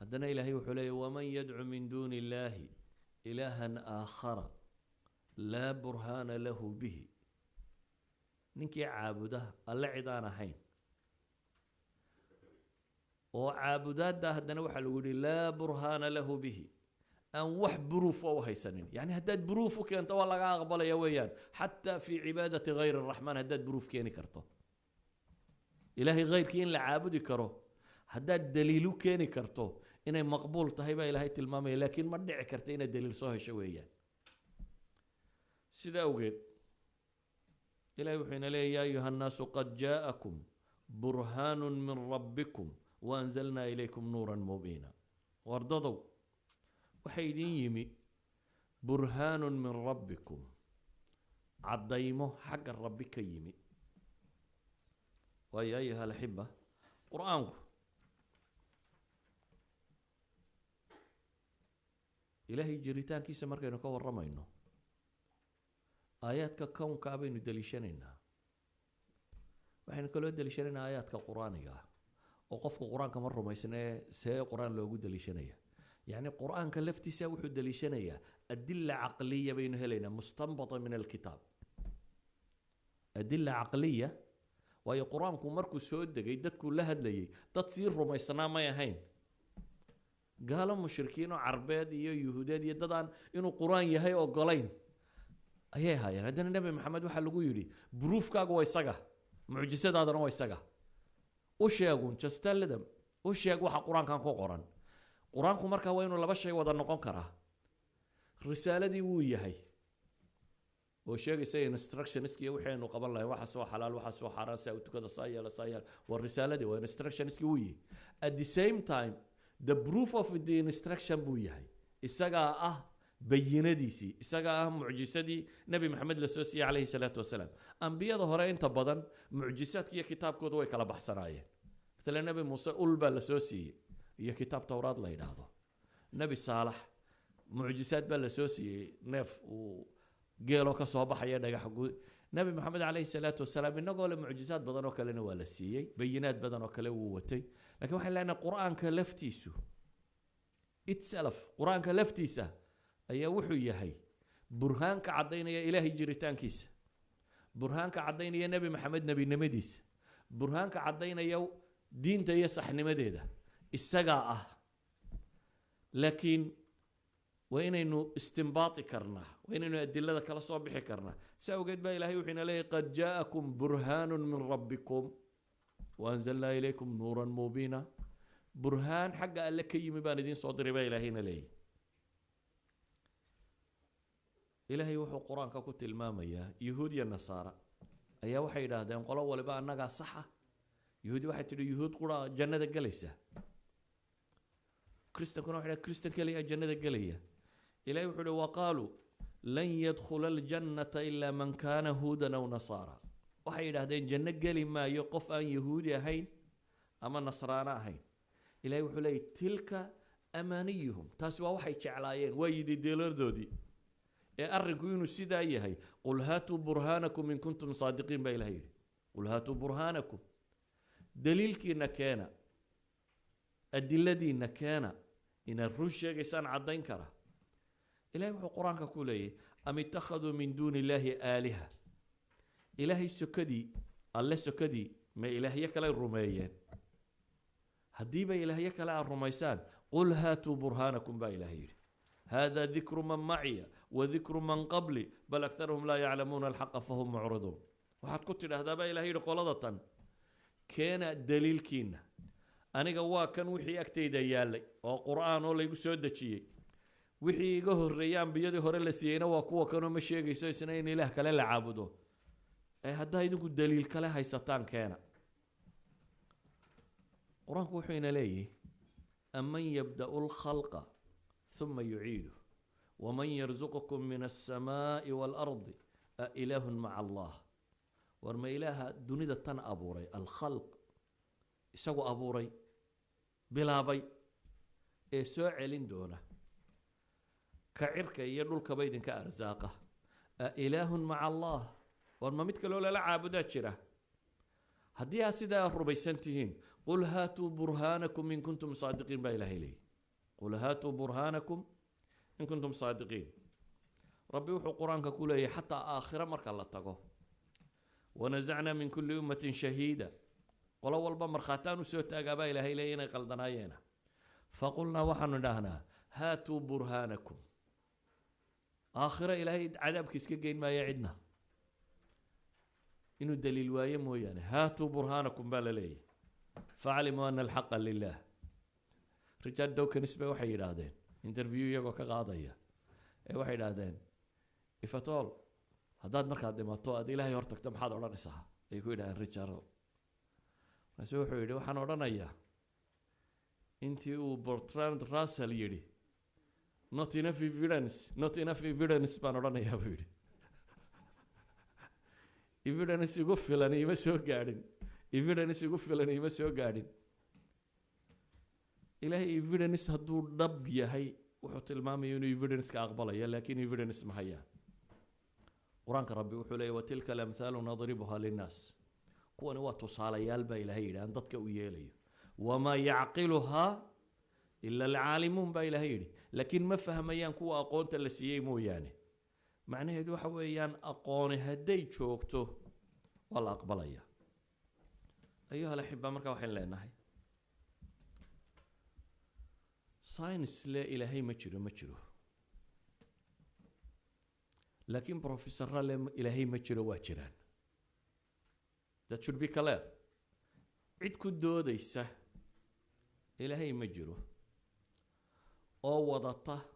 هدنا إلهي وحلي ومن يدعو من دون الله إلها آخر لا برهان له به نكي عابده الله عدانا حين وعابدات ده هدنا وحلو لا برهان له به أن وح بروف أو هيسنين يعني هداد بروفك أنت والله أقبل يا ويان حتى في عبادة غير الرحمن هداد بروف كيني كرته إلهي غير كين لعابد كره هداد دليلو كيني كرته إنه مقبول تهيبا إلهي تلمامي لكن ما دعي كرتين الدليل صوه شوية سيدا وقيت إلهي وحين لي يا أيها الناس قد جاءكم برهان من ربكم وأنزلنا إليكم نورا مبينا وارددوا وحيدين يمي برهان من ربكم عضيمه حق ربك يمي ويا أيها الأحبة قرآن إلهي جريتان كيس مركينو كور رمينو آيات كون كابين دليشانينا وحين كلو دليشانينا آيات كقرآنية وقف القرآن كمرة ما يسنى سي قرآن لو جود دليشانية يعني القرآن كلفتي سوي دليشانية أدلة عقلية بين هلينا مستنبطة من الكتاب أدلة عقلية وهي قرآن كمركو سود جيدت كلها دليل تصير ما يسنا ما يهين قالوا مشركين وعرباد يهودان يددان إنه قرآن يهي أو قلين أيه هاي هذا النبي محمد وحلقوا يري بروف كاغو يسقى معجزات هذا نوع يسقى وش يقول تستل دم وش يقول حق قرآن كان قرآن قرآن كمركا وينه لبش شيء وضع نقون كره رسالة دي ويهي وشيء يسوي انستراكشنست كي وحين وقبل الله واحد سوى حلال واحد سوى حرام سوى كذا صاير والرسالة دي وانستراكشنست كي ويه at the same time the proof of the instruction بويهي إسقى بيناديسي إسقى معجزة نبي محمد الرسول عليه الصلاة والسلام أنبياء ظهرين تبضن معجزات كي كتاب كود ويكلا بحثنايه مثل النبي موسى أولبا الرسول هي كتاب توراة الله ينادى نبي صالح معجزات بالرسول نف وقالوا كصواب حياة دقح نبي محمد عليه الصلاة والسلام إنه قال معجزات بدن وكلنا ولا سيء بينات بدن وكله ووتي لكن وحنا لنا قرآن كلفتيسو itself قرآن كلفتيسه أي وحي هي برهان كعدين يا إلهي جريتان كيس برهان كعدين يا نبي محمد نبي نمديس برهان كعدين يا دين تيا صح نمديده السجاء لكن وين إنه استنباطي كرنا وين إنه أدلة كلا صباح كرنا سأوجد بقى إلهي وحين لي قد جاءكم برهان من ربكم وأنزلنا إليكم نورا مبينا برهان حق قال لك يمي باندين صدري بقى إلهينا لي إلهي وحو القرآن ككت المامية يهودي النصارى أيها وحي هذا قالوا ولا بقى أنك صحة يهودي واحد تري يهود قرا جنة الجلسة كريستيان كانوا واحد كريستيان كلي الجنة الجلية إلهي وحده وقالوا لن يدخل الجنة إلا من كان هودا أو نصارى وحي هذا جنة جلي ما يقف أن يهودي هين أما نصرانا هين إلهي وحده تلك أمانيهم تسوى وحي شعلاين ويدي ديلر دودي أرجو إنه سيدا هي قل هاتوا برهانكم إن كنتم صادقين بإلهي قل هاتوا برهانكم دليل كنا كان الدليل دي كان إن الرشة جسان عدين كره إلهي القرآن كقوله أم اتخذوا من دون الله آلهة إلهي سكدي الله سكدي ما إلهي كلا الرميين هديبا إلهي كلا الرميسان قل هاتوا برهانكم بإلهي هذا ذكر من معي وذكر من قبلي بل أكثرهم لا يعلمون الحق فهم معرضون وحد كنت هذا بقى إلهي قلضة كان دليل كينا أنا جوا كان وحي أكتيد يالي وقرآن ولا يقصد شيء وحي جه الريان بيده هرل سينا وقوة كانوا مشي يسوي سنين إله كلا العابده هذا يدك الدليل كلا هاي ستان كان قرآن وحينا ليه أمن يبدأ الخلق ثم يعيده ومن يرزقكم من السماء والأرض أإله مع الله ورما إله دنيا تن أبوري الخلق يسوى أبوري بلا بي إسوء علين دونه كعرك يدل كبيد كأرزاقه أإله مع الله ورما متكلوا لا عابدات شره هديها سيدا ربيسنتهين قل هاتوا برهانكم إن كنتم صادقين با إله إليه قل هاتوا برهانكم إن كنتم صادقين ربي وحو قرآنك كله حتى آخر مرك الله تقو ونزعنا من كل أمة شهيدا قل أول بمر خاتان وسوتا قبا إله إلينا قلدناينا فقلنا وحن دهنا هاتوا برهانكم آخر إلهي عذاب كيسكين ما يعدنا إنه الدليل وايم يعني هاتوا برهانكم بالليل فعلموا أن الحق لله رجال دوك نسبة وحي يرادين انترفيو يقو كقاضية اي وحي يرادين إفتول هداد مركاد دماتو أد إلهي هورتك تم حاد أولا نساها يقول يرادين رجال نسوحو يدي وحان أولا إياه انتي وبرتراند راسل يدي not enough evidence بان أولا إياه بيدي evidence يقول فلاني ما سوى قاعدين evidence يقول فلاني ما سوى قاعدين إلهي evidence هدو دب يهي وحط المامي ينو evidence كأقبله لكن evidence ما هي قرآن ربي وحولي وتلك الأمثال نضربها للناس كون واتو صالة يالبا إلهي لأن ضدك ويالي وما يعقلها إلا العالمون با إلهي لكن ما فهم أيان كوا أقونت اللي سيئمو يعني معناه دو حويان أقوني هدي شوكتو ولا أقبليا أيها الأحبة مركا وحين لنا هاي ساينس لا إلهي مجرو لكن بروفيسور لا إلهي مجرو واجران that should be clear عيد كدو ديسة إلهي مجرو أو وضطه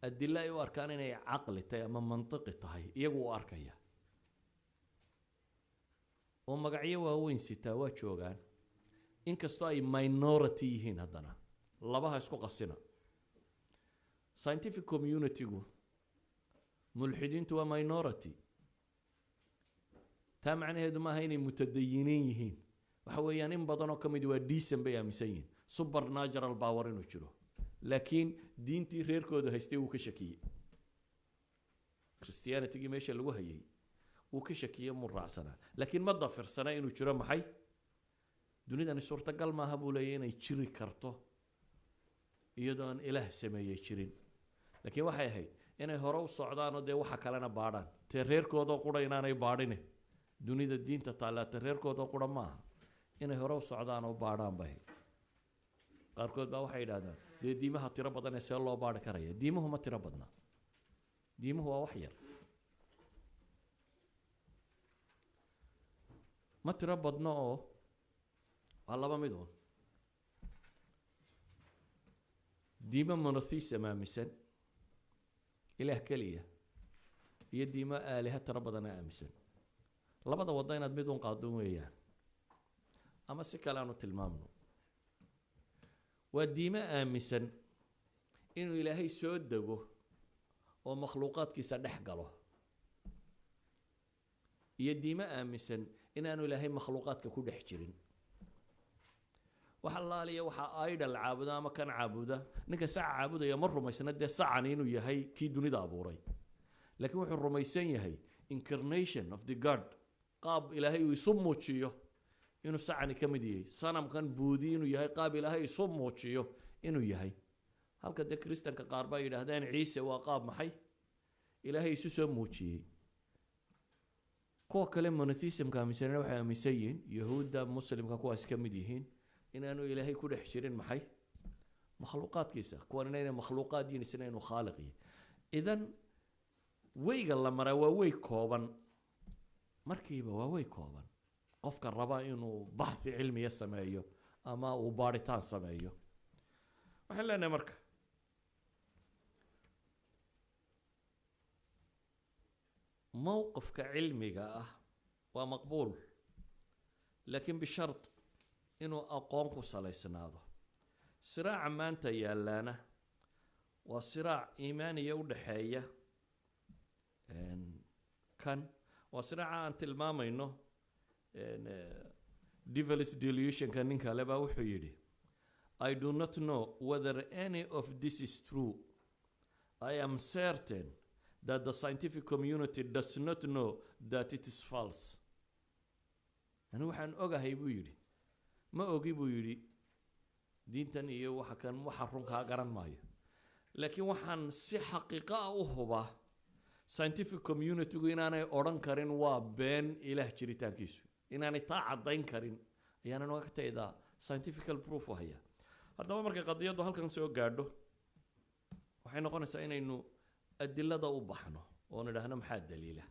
الدلاء وأركان إنه عقل تاي من منطقي تاي يجو أركيا ومقعيه وين ستاوات شوغان إن كستاي minority هنا هذانا لبها اسكو قصنا scientific community جو ملحدين توا minority تام معنى هذا ما هيني متدينين يهين وحويان إن بدنو كم يدوا ديسن بيا مسيين سوبر ناجرال باورين وشلو لكن دينتي غير كود هيستي وكشكية كريستيانة تيجي ماشي الوهي وكشكية مرة سنة لكن ما ضفر سنة إنه شرا محي دوني أن صورة قال ما هبوا لينا يشري كرتو يدون إله سما يشرين لكن وحي هي إنه هرو صعدان ودي وحكى لنا باران تغير كود وقرا إننا يبارينه دوني الدين تطالع تغير كود وقرا ما إنه هرو صعدان وباران به قاركود بقى وحي هذا ديمه ترى بدنا سأل الله بارك رأيه ديمه ما ترى بدنا ديمه هو وحير ما ترى بدنا الله ما مدون ديمه منوثيس أمامي سن إله كلية هي ديمه آلهة ترى بدنا أمامي سن الله بدأ وضعنا بدون قادم وياه أما سكالانو تلمامنو وديما آمسن إنه إلهي سودقه ومخلوقات كيسا دحقله يديما آمسن إنه إلهي مخلوقات ككو دحجرين وحا الله لي وحا آيدا العابدة ما كان عابدة نكا ساعة عابدة يمر رميسان دي ساعة إنه يهي كي دوني دابوري لكن وحا الرميسان يهي incarnation of the God قاب إلهي ويصمو تشيه إنه ساعني كمديه صنم كان بودي إنه يهي قاب إلهي يصمو تشيه إنه يهي هل كده كريستان كقاربا يدهدان عيسى وقاب محي إلهي يسمو تشيه كو كلمة نثيسم كامسين وحي أمسيين يهودا مسلم كقواس كمديهين إنه إلهي كل حشرين محي مخلوقات كيسا كوانين مخلوقات دين سنين خالقي إذن ويقال لما روا ويكوبا مركيبا ويكوبا قفك الربا إنه بحث علمي السمايو أما وبارتان سمايو وحلنا مركا موقفك علمي ومقبول لكن بشرط إنه أقومك صليسناده صراع ما أنت يالانا وصراع إيماني ودحية كان وصراع عن تلمامة إنه devil's delusion كان نينك لبا وحيدي I do not know whether any of this is true. I am certain that the scientific community does not know that it is false. أنا وحن أجاهي بيجي ما أجي بيجي دين تانية وحكان محرم كأجران ماي لكن وحن سي حقيقة وهو scientific community إن أنا أوران كارين وبين إله شريتان كيسو إن أنا تعدين كارين يعني أنا وقت إذا scientific proof وهي هذا ما مركز قضية ده هل كان سوى قاعده وحين نقول نسأين إنه الدلة ده وبحنا وأنا ده هنا محاد دليله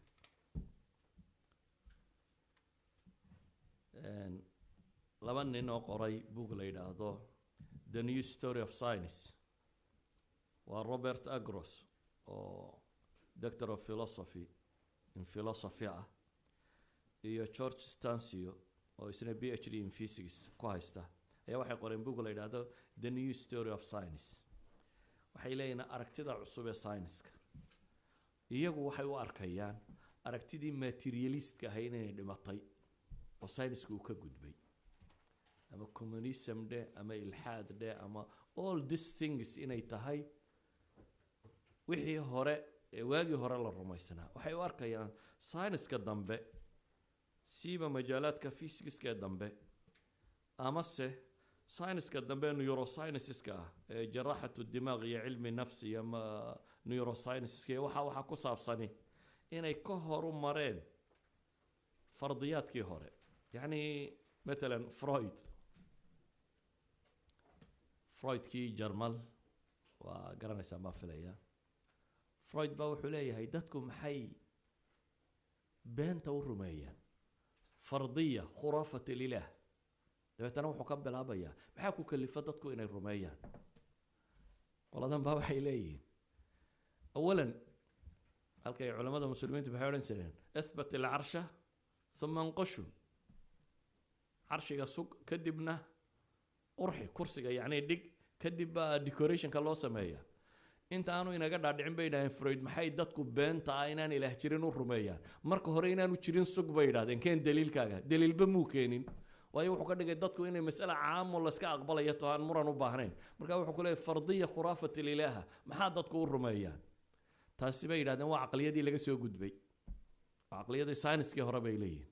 لبن إنه قري بوغلي هذا The New Story of Science وروبرت أجروس Doctor of Philosophy in Philosophy iyo George Stansio oo isna PhD in Physics ku haysta ayaa waxay qoreen book la yiraahdo The New Story of Science waxay leeyihiin aragtida cusub ee science-ka iyagu waxay u arkayaan aragtidii materialist-ka ahayd inay dhimatay oo science-ku uu ka gudbay ama communism de ama ilhaad de ama all these things inay tahay wixii hore waagii hore la rumaysanaa waxay u arkayaan science-ka dambe siiba majaalaadka physics-ka dambe ama se science-ka dambe neurosciences-ka jaraaxatu dimaaq iyo cilmi nafsi iyo neurosciences-ka waxa ku saabsani inay ka horu mareen fardiyaadkii hore yani مثلا فرويد كي جرمال وقرنيسا ما فيليا فرويد با wuxuu leeyahay dadku maxay beenta u rumeeyaan fardiya khurafat ilah dabeetana wuxuu ka bilaabaya maxaa ku kalifa dadku inay rumeeyaan qoladan ba waxay leeyihiin awalan halkay culimada muslimiintu waxay oran jireen athbat al-arsha thumma anqashu arshiga sug kadibna qurxi kursiga yani dhig kadib ba decoration ka loo sameeyaa inta aanu inaga dhaadhicin bay dhaayeen Freud maxay dadku beenta ah inaan ilaah jirin u rumeeyaan marka hore inaanu jirin sug bay dhaadeen keen daliilkaaga daliilba muu keenin waayo wuxuu ka dhigay dadku inay mas'ala caam oo la iska aqbalayo to aan muran u baahnayn marka wuxuu ku leeyahay fardiya khurafat ilaah maxaa dadku u rumeeyaan taasi bay dhaadeen waa aqliyadii laga soo gudbay aqliyadii science-ka hore bay leeyihiin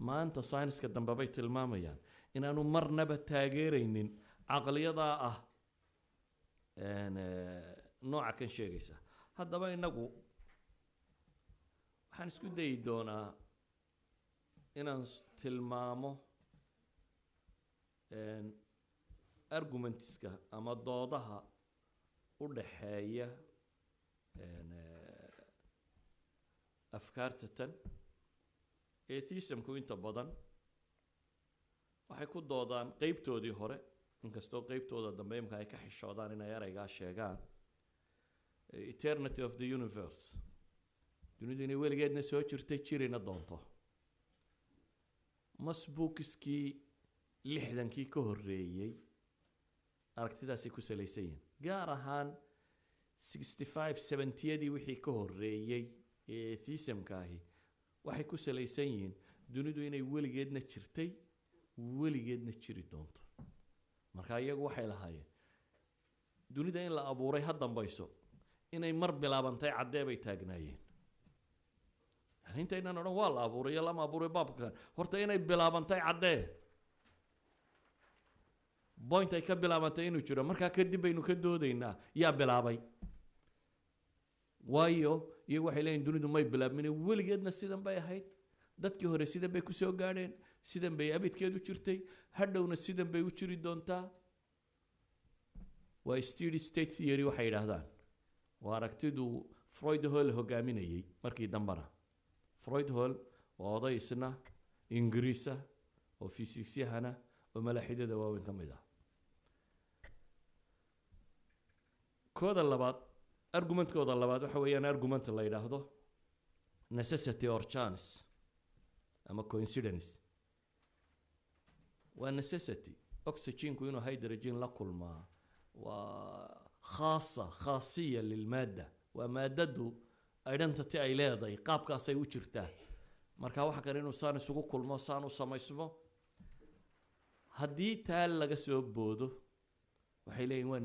maanta science-ka dambe bay tilmaamayaan inaanu marnaba taageeraynin aqliyada ah nooca kan sheegaysa haddaba inagu waxaan isku dayi doonaa inaan tilmaamo argumentiska ama doodaha u dhaxeeya afkaarta tan atheismku inta badan waxay ku doodaan qaybtoodii hore inkastoo qaybtooda dambe imka ay ka xishoodaan inay eraygaa sheegaan eternity of the universe dunidu inay weligeedna soo jirtay jirina doonto masbuukiskii 60kii ka horreeyey aragtidaasay ku salaysan yihiin gaar ahaan 65-70yadii wixii ka horreeyey ee atheismka ahi waxay ku salaysan yihiin dunidu inay weligeedna jirtay weligeedna jiri doonto marka iyagu waxay lahaayeen dunida in la abuuray ha dambayso inay mar bilaabantay cadee bay taagnaayeen yani intaynan odhan waa la abuuray iyo lama abuuray baabka horta inay bilaabantay cadee point ay ka bilaabantay inuu jiro markaa kadib baynu ka doodaynaa yaa bilaabay waayo iyagu waxay leeyihin dunidu may bilaabmin weligeedna sidan bay ahayd dadkii hore sidan bay ku soo gaadheen sidan bay abidkeedu jirtay hadhowna sidan bay u jiri doontaa waa steady state theory waxay yidhaahdaan waa aragtidu Freud Hall hogaaminayay markii dambana Freud Hall waa oday isna ingiriisa oo fiisiksiyahana oo malaaxidada waaweyn ka mid ah kooda labaad argumentkooda labaad waxa weeyaan argument la yidhaahdo necessity or chance ama coincidence waa necessity oxygen-ku inuu hydrogen la kulmaa waa خاصية للمادة ومادته identity ay leedahay qaabkaasay u jirtaa marka waxa kale inuu saan isugu kulmo saan u samaysmo haddii taa laga soo boodo waxay leeyihin waa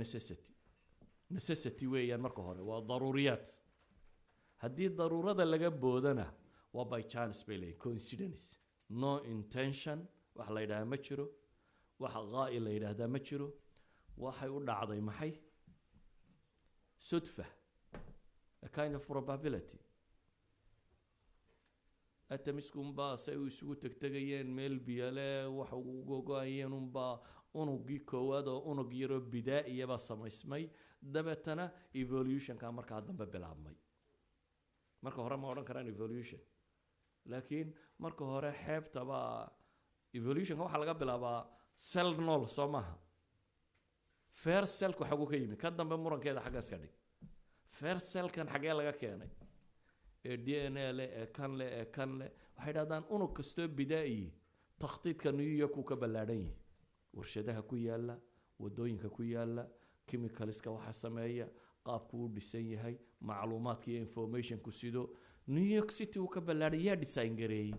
necessity weeyaan marka hore waa daruuriyaad haddii daruurada laga boodana waa by chance bay leeyihin coincidence no intention wax la yidhahdaa ma jiro wax qaa'il la yidhaahdaa ma jiro waxay u dhacday maxay sudfa a kind of probability atamiskunbaa say isugu tegtegayeen meel biyale waxa ugu go-ayeen unbaa unugii koowaad oo unug yaroo bidaa'iyaba samaysmay dabeetana evolutionka markaa dambe bilaabmay marka hore ma odhan karaan evolution laakiin marka hore xeebtaba evolutionka waxaa laga bilaabaa cell nool soo maaha first cellku xaguu ka yimi ka dambe murankeeda xaggaas ka dhig first cellkan xagee laga keenay ee DNA leh ee kan leh waxay dhahdaan unug kastoo bidaa'i takhtiidka New York uu ka ballaadhan yahay warshadaha ku yaala wadooyinka ku yaala chemicalska waxa sameeya qaabku u dhisan yahay macluumaadka iyo informationku sido New York City uu ka ballaadhan yahay design gareeyay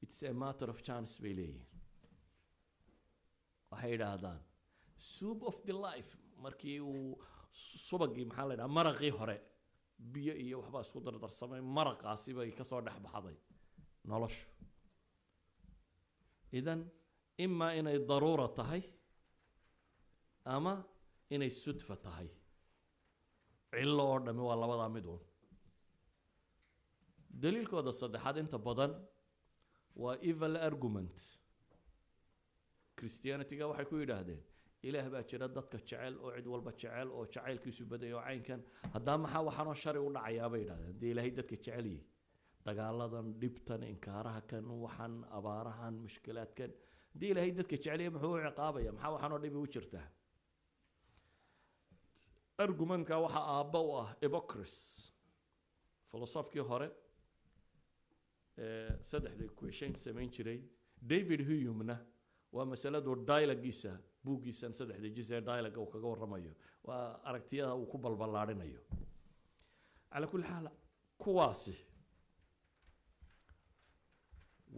it's a matter of chance bay leeyihiin waxay dhahdaan soup of the life markii uu subagii maxaa la yidhaha maraqii hore biyo iyo waxbaa isku dardarsamay maraqaasi bay ka soo dhex baxday noloshu idan imaa inay daruura tahay ama inay sudfa tahay cillo oo dhami waa labadaa mid uun daliilkooda saddexaad inta badan waa evil argument Christianity-ga waxay ku yidhaahdeen ilaah baa jira dadka jecel oo cid walba jecel oo jacaylkiisu baday oo caynkan haddaa maxaa waxaanoo shari u dhacayaa bay yidhahdeen haddii ilaahay dadka jecel yahay dagaaladan dhibtan inkaaraha kan waxaan abaarahan mushkilaadkan haddii ilaahay dadka jecel yahay muxuu u ciqaabaya maxaa waxaanoo dhibi u jirtaa argumentka waxaa aabba u ah Epicurus filosofkii hore saddexda question samayn jiray David Hume-na waa masaladu dialogiisa buugiisan saddexda jis ee dialogue uu kaga warramayo waa aragtiyada uu ku balballaarinayo ala kulli xaal kuwaasi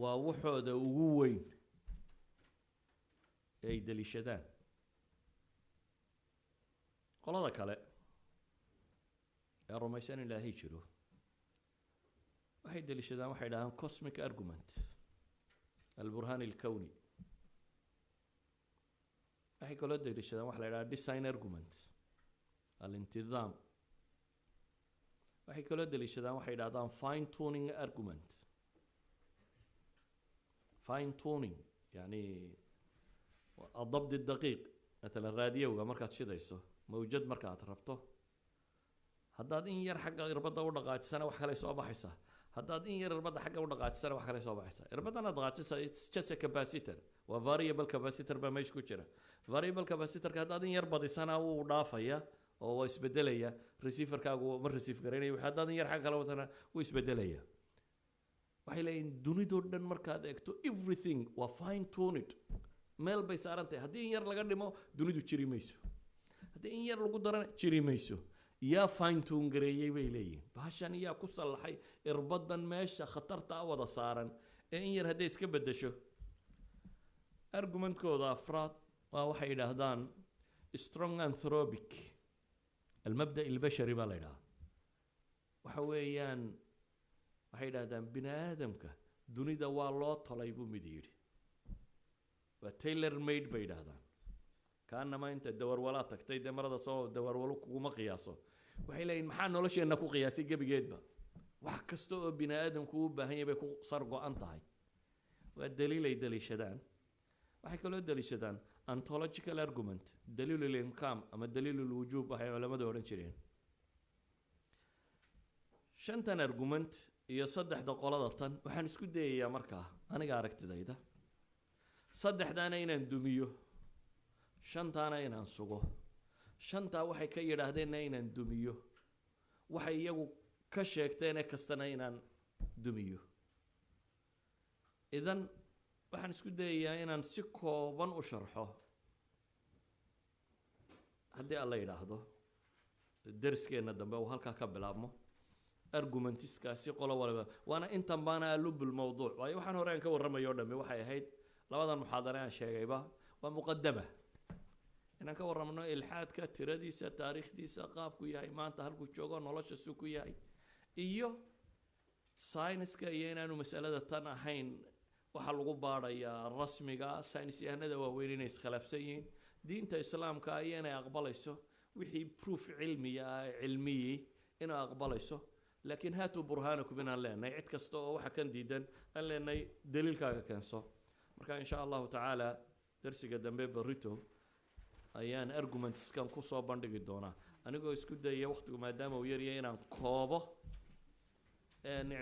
waa waxooda ugu weyn ay daliishadaan qolada kale ee rumaysan ilaahay jiro waxay daliishadaan waxay dhahaan cosmic argument البرهان الكوني waxay kaloo daliishadaan waxa la yidhaha design argument الانتظام waxay kaloo daliishadaan waxay yidhahdaan fine tuning argument fine tuning يعني الضبط الدقيق مثلا راديوga markaad shidayso mawjad markaad rabto haddaad in yar xagga irbada u dhaqaajisana wax kale soo baxaysa haddaad in yar irbada xagga u dhaqaajisana wax kale soo baxaysa irbadana dhaqaajisa it's just a capacitor waa variable capacitor ba meesha ku jira variable capacitor ka haddaad in yar badisana uu dhaafaya oo waa isbedelaya receiver-kaagu ma receive garanayo haddaad in yar xagga kale wadana uu isbedelaya waxay leeyihiin dunidoo dhan markaad eegto everything waa fine tuned meel bay saaran tahay haddii in yar laga dhimo dunidu jiri mayso haddii in yar lagu darana jiri mayso yaa fine tune gareeyay bay leeyihiin bahashan yaa ku sallaxay irbadan meesha khatarta wada saaran ee in yar hadday iska bedesho argumentkooda afraad waa waxay yidhaahdaan strong anthropic المبدأ البشري baa la yidhaha waxa weeyaan waxay yidhahdaan bini aadamka dunida waa loo tolay buu mid yidhi waa tailor made bay yidhahdaan kaanama inta dawarwalaa tagtay dee marada soo dawarwalo kuguma qiyaaso waxay leeyihin maxaa nolosheenna ku qiyaasay gebigeedba wax kasta oo bini aadamku u baahan yahay bay ku sar go-an tahay waa daliilay daliishadaan waxay kaloo daliishadaan ontological argument daliil al-imkaan ama daliil al-wujuub waxay culimadu odhan jireen shantan argument iyo saddexda qolada tan waxaan isku dayayaa markaa aniga aragtidayda saddexdaana inaan dumiyo shantaana inaan sugo shantaa waxay ka yidhaahdeenna inaan dumiyo waxay iyagu ka sheegteene kastana inaan dumiyo idan waxaan isku dayayaa inaan si kooban u sharxo haddii alla yidhaahdo dariskeena dambe uu halkaa ka bilaabmo argumentiskaasi qolo waliba waana intan baana alubul mawduuc waayo waxaan hore aan ka warramayo dhammi waxay ahayd labadan muxaadare aan sheegayba waa muqadama inaan ka warramno ilxaadka tiradiisa taariikhdiisa qaabku yahay maanta halkuu joogo nolosha suu ku yahay iyo sayniska iyo inaanu masalada tan ahayn waxaa lagu baadhayaa rasmiga saynis yahanada waaweyn inay iskhilaafsan yihiin diinta islaamka iyo inay aqbalayso wixii proof cilmiya cilmiyey inay aqbalayso laakiin haatuu burhaanakum inaan leenahay cid kasta oo waxa kan diidan aan leenahay daliilkaaga keenso marka insha allahu tacaala darsiga dambe barito ayaan argumentskan kusoo bandhigi doonaa anigoo isku dayaya waqtigu maadaama uu yaryahay inaan koobo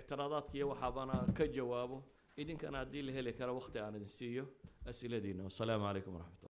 ictiraadaadka iyo waxaabana ka jawaabo idinkana haddii la heli karo waqti aan idin siiyo asiladiina wasalaamu calaykum waraxmat